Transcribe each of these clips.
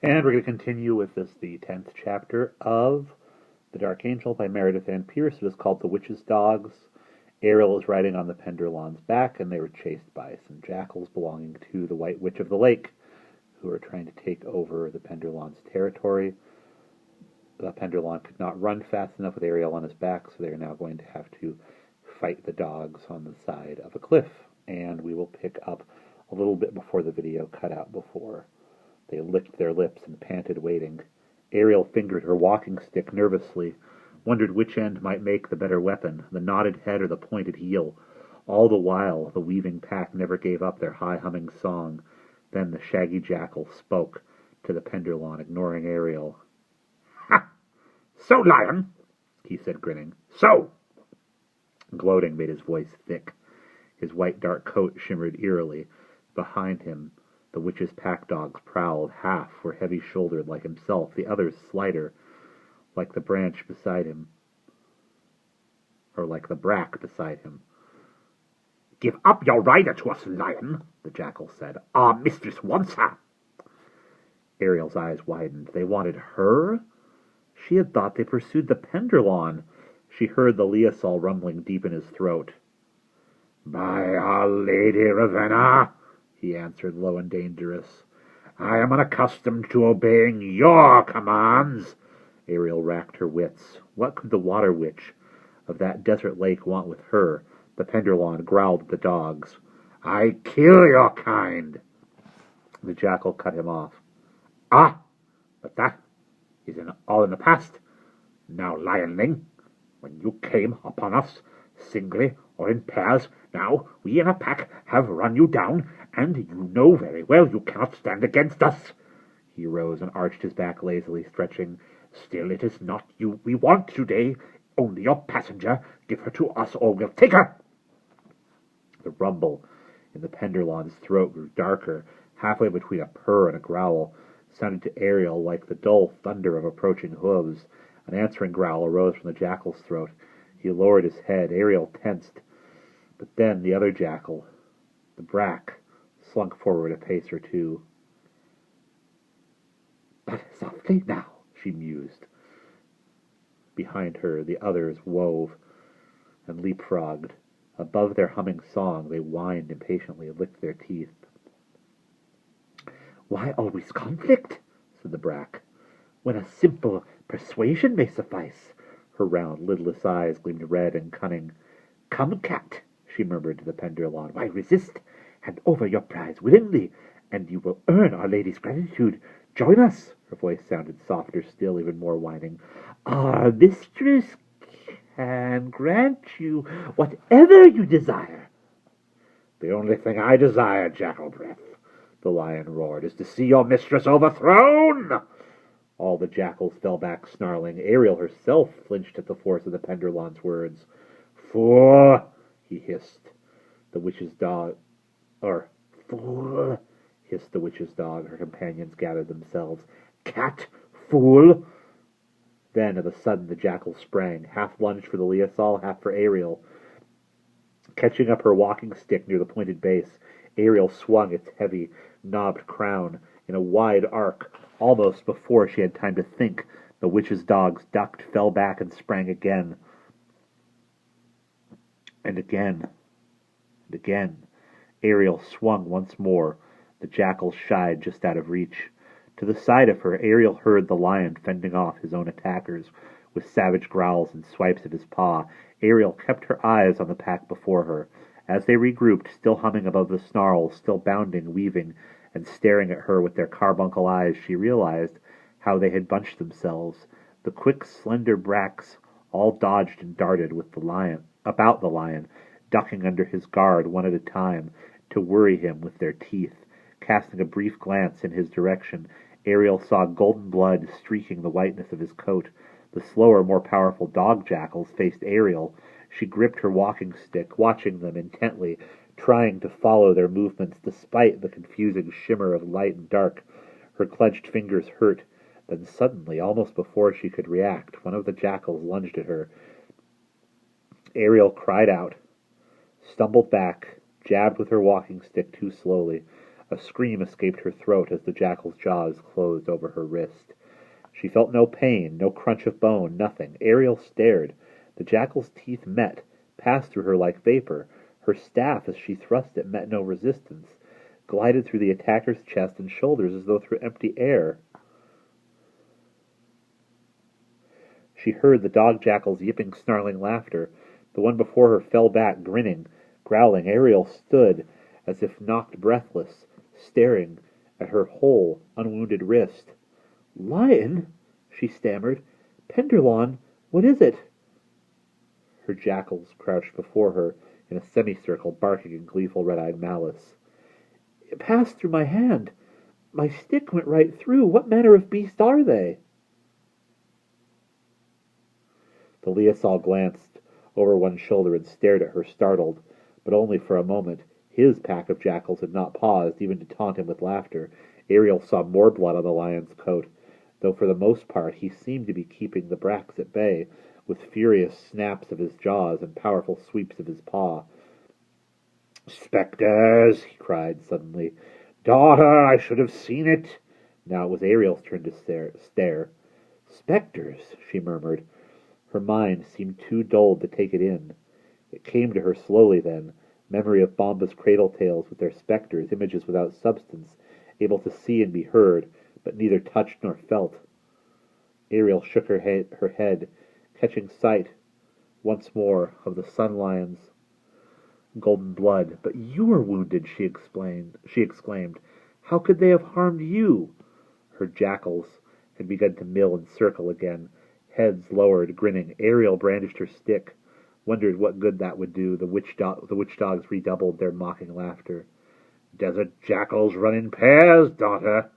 And we're going to continue with the 10th chapter of The Darkangel by Meredith and Pierce. It is called The Witch's Dogs. Ariel is riding on the Penderlawn's back, and they were chased by some jackals belonging to the White Witch of the Lake, who are trying to take over the Penderlawn's territory. The Penderlawn could not run fast enough with Ariel on his back, so they are now going to have to fight the dogs on the side of a cliff. And we will pick up a little bit before the video cut out before. They licked their lips and panted, waiting. Ariel fingered her walking stick nervously, wondered which end might make the better weapon, the knotted head or the pointed heel. All the while, the weaving pack never gave up their high-humming song. Then the shaggy jackal spoke to the Penderlawn, ignoring Ariel. "Ha! So, lion," he said, grinning. "So!" Gloating made his voice thick. His white dark coat shimmered eerily. Behind him, the witch's pack dogs prowled. Half were heavy-shouldered like himself, the others slighter, like the branch beside him, or like the brack beside him. "Give up your rider to us, lion," the jackal said. "Our mistress wants her." Ariel's eyes widened. They wanted her? She had thought they pursued the Penderlawn. She heard the liasol rumbling deep in his throat. "By Our Lady Ravenna," he answered, low and dangerous, "I am unaccustomed to obeying your commands." Ariel racked her wits. What could the water witch of that desert lake want with her? The Penderlawn growled at the dogs. "I kill your kind." The jackal cut him off. "Ah, but that is all in the past. Now, lionling, when you came upon us, singly or in pairs, now we in a pack have run you down, and you know very well you cannot stand against us." He rose and arched his back lazily, stretching. "Still, it is not you we want today, only your passenger. Give her to us, or we'll take her." The rumble in the Penderlawn's throat grew darker, halfway between a purr and a growl. Sounded to Ariel like the dull thunder of approaching hooves. An answering growl arose from the jackal's throat. He lowered his head. Ariel tensed. But then the other jackal, the brack, slunk forward a pace or two. "But softly now," she mused. Behind her, the others wove and leapfrogged. Above their humming song, they whined impatiently and licked their teeth. "Why always conflict?" said the brack, "when a simple persuasion may suffice?" Her round, lidless eyes gleamed red and cunning. "Come, cat," she murmured to the Penderlawn. "Why resist? Hand over your prize willingly, and you will earn Our Lady's gratitude. Join us." Her voice sounded softer still, even more whining. "Our mistress can grant you whatever you desire." "The only thing I desire, jackal breath," the lion roared, "is to see your mistress overthrown." All the jackals fell back, snarling. Ariel herself flinched at the force of the Penderlawn's words. "Fool!" he hissed. The witch's dog... "Fool!" hissed the witch's dog. Her companions gathered themselves. "Cat! Fool!" Then, of a sudden, the jackal sprang, half lunged for the liasol, half for Ariel. Catching up her walking stick near the pointed base, Ariel swung its heavy, knobbed crown in a wide arc. Almost before she had time to think, the witch's dogs ducked, fell back, and sprang again. And again. And again. Ariel swung once more. The jackal shied just out of reach. To the side of her, Ariel heard the lion fending off his own attackers with savage growls and swipes of his paw. Ariel kept her eyes on the pack before her. As they regrouped, still humming above the snarls, still bounding, weaving, and staring at her with their carbuncle eyes, she realized how they had bunched themselves. The quick, slender bracks all dodged and darted with the lion, about the lion, ducking under his guard one at a time to worry him with their teeth. Casting a brief glance in his direction, Ariel saw golden blood streaking the whiteness of his coat. The slower, more powerful dog jackals faced Ariel. She gripped her walking stick, watching them intently, trying to follow their movements despite the confusing shimmer of light and dark. Her clenched fingers hurt. Then suddenly, almost before she could react, one of the jackals lunged at her. Ariel cried out, stumbled back, jabbed with her walking stick too slowly. A scream escaped her throat as the jackal's jaws closed over her wrist. She felt no pain, no crunch of bone, nothing. Ariel stared. The jackal's teeth met, passed through her like vapor. Her staff, as she thrust it, met no resistance, glided through the attacker's chest and shoulders as though through empty air. She heard the dog-jackal's yipping, snarling laughter. The one before her fell back, grinning, growling. Ariel stood, as if knocked breathless, staring at her whole, unwounded wrist. "Lion?" she stammered. "Penderlawn, what is it?" Her jackals crouched before her in a semicircle, barking in gleeful red-eyed malice. "It passed through my hand. My stick went right through. What manner of beast are they?" The Liasol glanced over one shoulder and stared at her, startled, but only for a moment. His pack of jackals had not paused, even to taunt him with laughter. Ariel saw more blood on the lion's coat, though for the most part he seemed to be keeping the bracks at bay, with furious snaps of his jaws and powerful sweeps of his paw. "Spectres!" he cried suddenly. "Daughter, I should have seen it!" Now it was Ariel's turn to stare. "Spectres!" she murmured. Her mind seemed too dulled to take it in. It came to her slowly then, memory of Bomba's cradle tales with their spectres, images without substance, able to see and be heard, but neither touched nor felt. Ariel shook her head, catching sight once more of the sun lion's golden blood. "But you were wounded," she exclaimed. "How could they have harmed you?" Her jackals had begun to mill and circle again, heads lowered, grinning. Ariel brandished her stick, wondered what good that would do. The witch dogs redoubled their mocking laughter. "Desert jackals run in pairs, daughter,"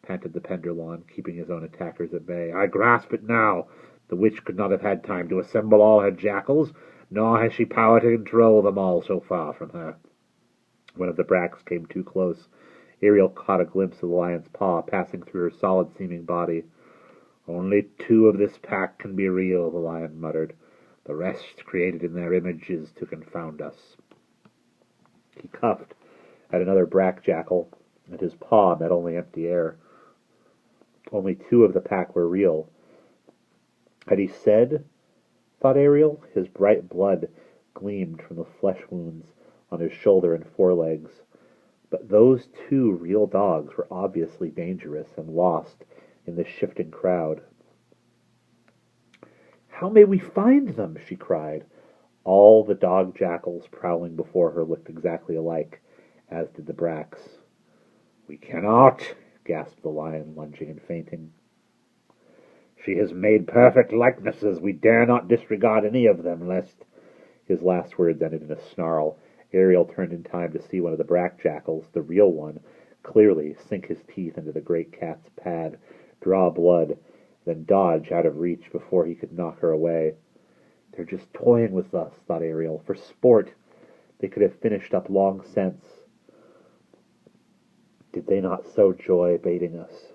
panted the Penderlawn, keeping his own attackers at bay. "I grasp it now. The witch could not have had time to assemble all her jackals, nor has she power to control them all so far from her." One of the bracks came too close. Ariel caught a glimpse of the lion's paw passing through her solid-seeming body. "Only 2 of this pack can be real," the lion muttered. "The rest created in their images to confound us." He cuffed at another brack jackal, and his paw met only empty air. Only 2 of the pack were real. Had he said, thought Ariel? His bright blood gleamed from the flesh wounds on his shoulder and forelegs. But those 2 real dogs were obviously dangerous and lost in this shifting crowd. "How may we find them?" she cried. All the dog jackals prowling before her looked exactly alike, as did the bracks. "We cannot," gasped the lion, lunging and fainting. "She has made perfect likenesses. We dare not disregard any of them, lest—" His last words ended in a snarl. Ariel turned in time to see one of the brack jackals, the real one, clearly sink his teeth into the great cat's pad, draw blood, then dodge out of reach before he could knock her away. "They're just toying with us," thought Ariel, "for sport. They could have finished up long since. Did they not sow joy in baiting us?"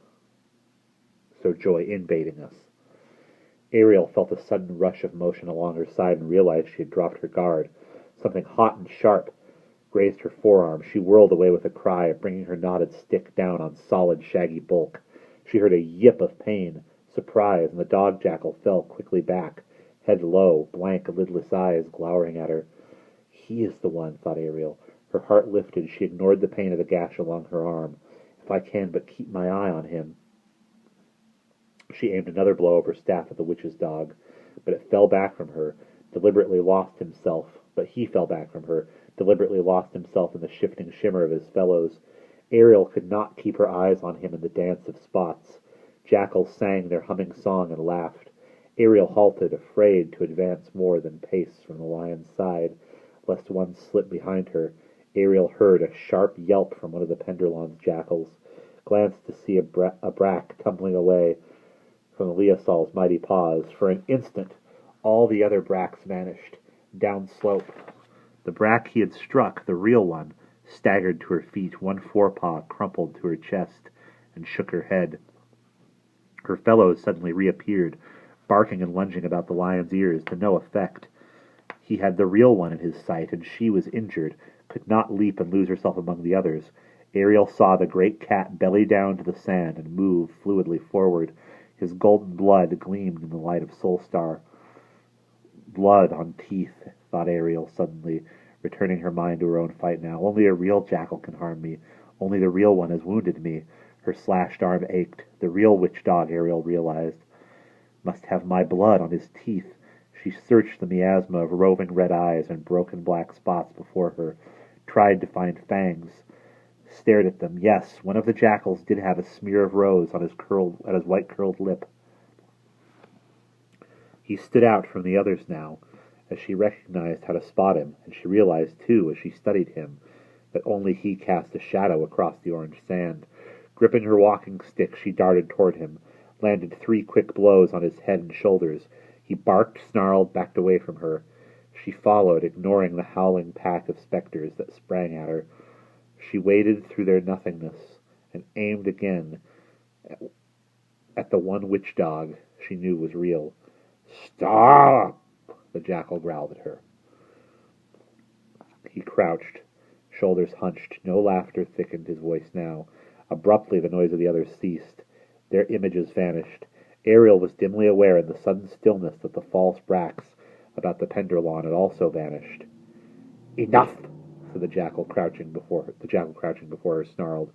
Ariel felt a sudden rush of motion along her side and realized she had dropped her guard. Something hot and sharp grazed her forearm. She whirled away with a cry, bringing her knotted stick down on solid, shaggy bulk. She heard a yip of pain, surprise, and the dog jackal fell quickly back, head low, blank, lidless eyes glowering at her. "He is the one," thought Ariel. Her heart lifted. She ignored the pain of the gash along her arm. "If I can but keep my eye on him." She aimed another blow of her staff at the witch's dog, but it fell back from her, deliberately lost himself. But he fell back from her, deliberately lost himself in the shifting shimmer of his fellows. Ariel could not keep her eyes on him in the dance of spots. Jackals sang their humming song and laughed. Ariel halted, afraid to advance more than pace from the lion's side, lest one slip behind her. Ariel heard a sharp yelp from one of the Penderlawn's jackals, glanced to see a brack tumbling away from the Liasol's mighty paws. For an instant, all the other bracks vanished, downslope. The brack he had struck, the real one, staggered to her feet, one forepaw crumpled to her chest, and shook her head. Her fellows suddenly reappeared, barking and lunging about the lion's ears, to no effect. He had the real one in his sight, and she was injured, could not leap and lose herself among the others. Ariel saw the great cat belly down to the sand and move fluidly forward. His golden blood gleamed in the light of Solstar. Blood on teeth, thought Ariel suddenly, returning her mind to her own fight now. Only a real jackal can harm me. Only the real one has wounded me. Her slashed arm ached. The real witch dog, Ariel realized, must have my blood on his teeth. She searched the miasma of roving red eyes and broken black spots before her, tried to find fangs, stared at them. Yes, one of the jackals did have a smear of rose on his white curled lip. He stood out from the others now, as she recognized how to spot him, and she realized, too, as she studied him, that only he cast a shadow across the orange sand. Gripping her walking stick, she darted toward him, landed 3 quick blows on his head and shoulders. He barked, snarled, backed away from her. She followed, ignoring the howling pack of specters that sprang at her. She waded through their nothingness and aimed again at the one witch dog she knew was real. "Stop!" the jackal growled at her. He crouched, shoulders hunched. No laughter thickened his voice now. Abruptly, the noise of the others ceased. Their images vanished. Ariel was dimly aware in the sudden stillness that the false bracts about the Penderlawn had also vanished. "Enough!" said the jackal crouching before her snarled.